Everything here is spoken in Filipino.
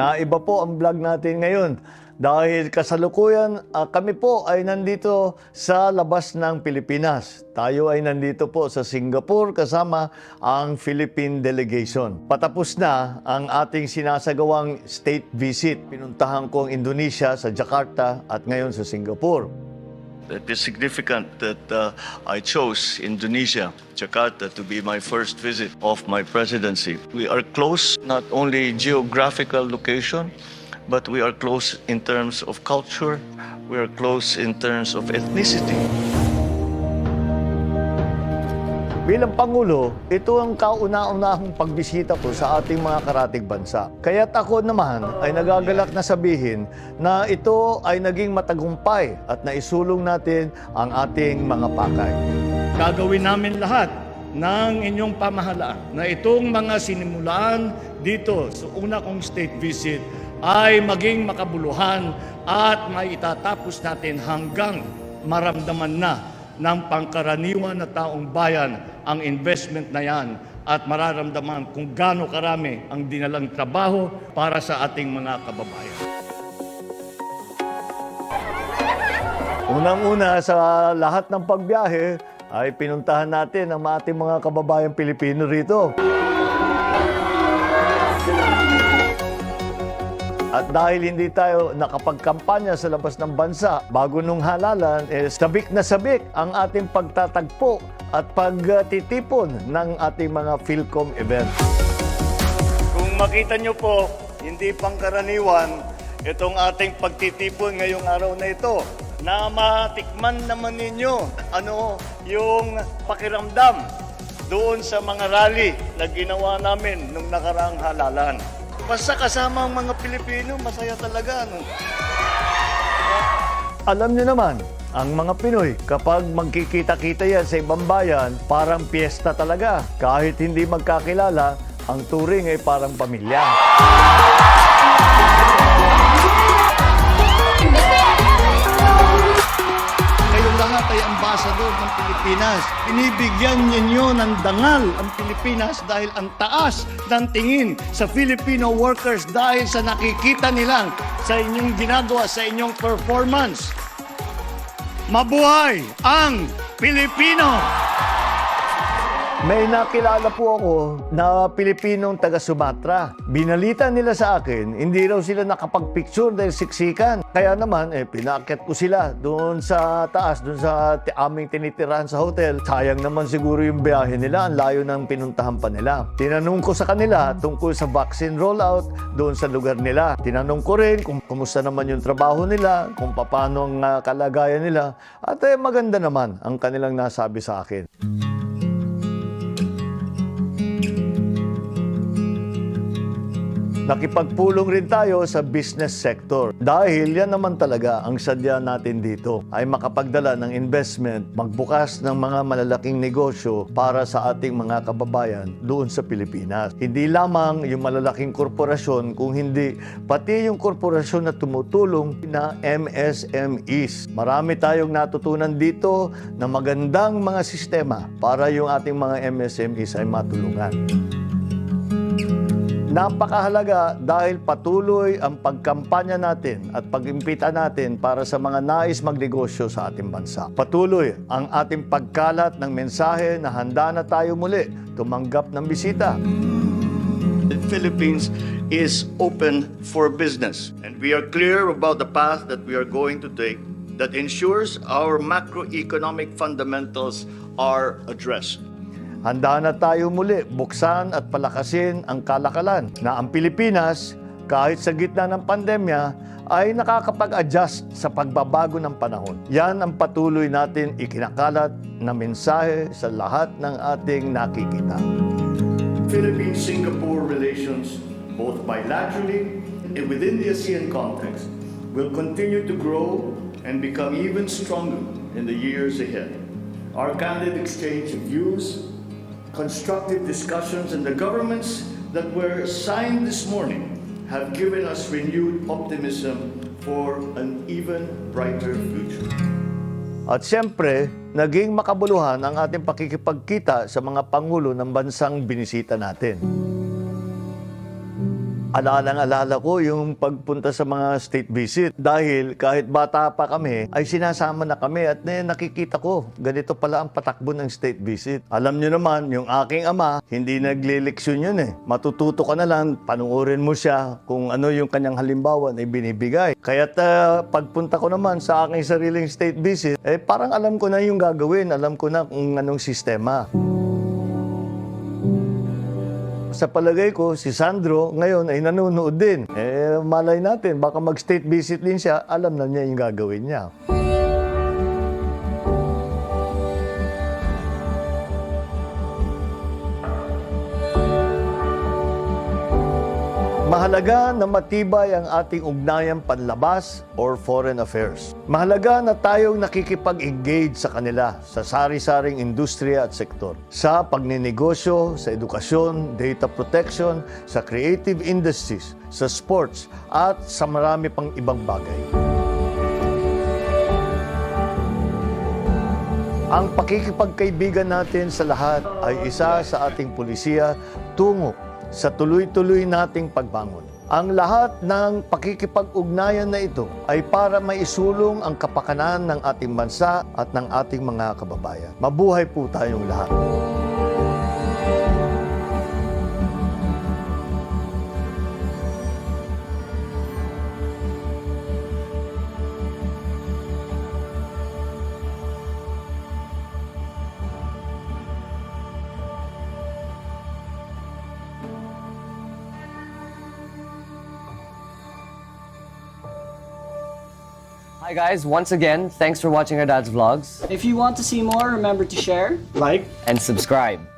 Naiba po ang vlog natin ngayon dahil kasalukuyan kami po ay nandito sa labas ng Pilipinas. Tayo ay nandito po sa Singapore kasama ang Philippine Delegation. Patapos na ang ating sinasagawang state visit. Pinuntahan ko ang Indonesia sa Jakarta at ngayon sa Singapore. It is significant that I chose Indonesia, Jakarta, to be my first visit of my presidency. We are close, not only geographical location, but we are close in terms of culture, we are close in terms of ethnicity. Bilang Pangulo, ito ang kauna-unahang pagbisita ko sa ating mga karatig bansa. Kaya't ako naman ay nagagalak na sabihin na ito ay naging matagumpay at naisulong natin ang ating mga pakay. Gagawin namin lahat ng inyong pamahalaan na itong mga sinimulaan dito sa una kong state visit ay maging makabuluhan at maitatapos natin hanggang maramdaman na ng pangkaraniwan na taong bayan ang investment na yan at mararamdaman kung gaano karami ang dinalang trabaho para sa ating mga kababayan. Unang-una sa lahat ng pagbiyahe ay pinuntahan natin ang ating mga kababayang Pilipino rito. At dahil hindi tayo nakapagkampanya sa labas ng bansa, bago nung halalan, sabik na sabik ang ating pagtatagpo at pagtitipon ng ating mga PhilCom event. Kung makita nyo po, hindi pangkaraniwan itong ating pagtitipon ngayong araw na ito, na matikman naman ninyo ano yung pakiramdam doon sa mga rally na ginawa namin nung nakaraang halalan. Basta kasama ang mga Pilipino, masaya talaga. No? Alam niyo naman, ang mga Pinoy, kapag magkikita-kita yan sa ibang bayan, parang piyesta talaga. Kahit hindi magkakilala, ang turing ay parang pamilya. Kayong lahat ay ambasador ng Pilipinas. Binibigyan ninyo ng dangal ang Pilipinas dahil ang taas ng tingin sa Filipino workers dahil sa nakikita nilang sa inyong ginagawa, sa inyong performance. Mabuhay ang Pilipino! May nakilala po ako na Pilipinong taga Sumatra. Binalita nila sa akin, hindi raw sila nakapag-picture dahil siksikan. Kaya naman, pinaakyat ko sila doon sa taas, doon sa aming tinitirahan sa hotel. Sayang naman siguro yung biyahe nila, ang layo ng pinuntahan pa nila. Tinanong ko sa kanila tungkol sa vaccine rollout doon sa lugar nila. Tinanong ko rin kung kumusta naman yung trabaho nila, kung paano ang kalagayan nila. At maganda naman ang kanilang nasabi sa akin. Nakipagpulong rin tayo sa business sector dahil yan naman talaga ang sadya natin dito ay makapagdala ng investment, magbukas ng mga malalaking negosyo para sa ating mga kababayan doon sa Pilipinas. Hindi lamang yung malalaking korporasyon, kung hindi pati yung korporasyon na tumutulong na MSMEs. Marami tayong natutunan dito na magandang mga sistema para yung ating mga MSMEs ay matulungan. Napakahalaga dahil patuloy ang pagkampanya natin at pag-impita natin para sa mga nais magnegosyo sa ating bansa. Patuloy ang ating pagkalat ng mensahe na handa na tayo muli tumanggap ng bisita. The Philippines is open for business, and we are clear about the path that we are going to take that ensures our macroeconomic fundamentals are addressed. Handa na tayo muli buksan at palakasin ang kalakalan na ang Pilipinas, kahit sa gitna ng pandemya, ay nakakapag-adjust sa pagbabago ng panahon. Yan ang patuloy natin ikinakalat na mensahe sa lahat ng ating nakikita. Philippine-Singapore relations, both bilaterally and within the ASEAN context, will continue to grow and become even stronger in the years ahead. Our candid exchange of views, constructive discussions, and the governments that were signed this morning have given us renewed optimism for an even brighter future. At siyempre, naging makabuluhan ang ating pakikipagkita sa mga pangulo ng bansang binisita natin. Alala ko yung pagpunta sa mga state visit. Dahil kahit bata pa kami, ay sinasama na kami at nakikita ko, ganito pala ang patakbo ng state visit. Alam nyo naman, yung aking ama, hindi naglileksyon yun eh. Matututo ka na lang, panuorin mo siya kung ano yung kanyang halimbawa na ibinibigay. Kaya't pagpunta ko naman sa aking sariling state visit, parang alam ko na yung gagawin, alam ko na kung anong sistema. Sa palagay ko, si Sandro ngayon ay nanonood din. Malay natin, baka mag-state visit din siya, alam na niya yung gagawin niya. Mahalaga na matibay ang ating ugnayang panlabas or foreign affairs. Mahalaga na tayong nakikipag-engage sa kanila sa sari-saring industriya at sektor. Sa pagninegosyo, sa edukasyon, data protection, sa creative industries, sa sports, at sa marami pang ibang bagay. Ang pakikipagkaibigan natin sa lahat ay isa sa ating pulisiya tungo sa tuloy-tuloy nating pagbangon. Ang lahat ng pakikipag-ugnayan na ito ay para maisulong ang kapakanan ng ating bansa at ng ating mga kababayan. Mabuhay po tayong lahat. Hi guys, once again, thanks for watching our dad's vlogs If you want to see more, remember to share. Like, and subscribe.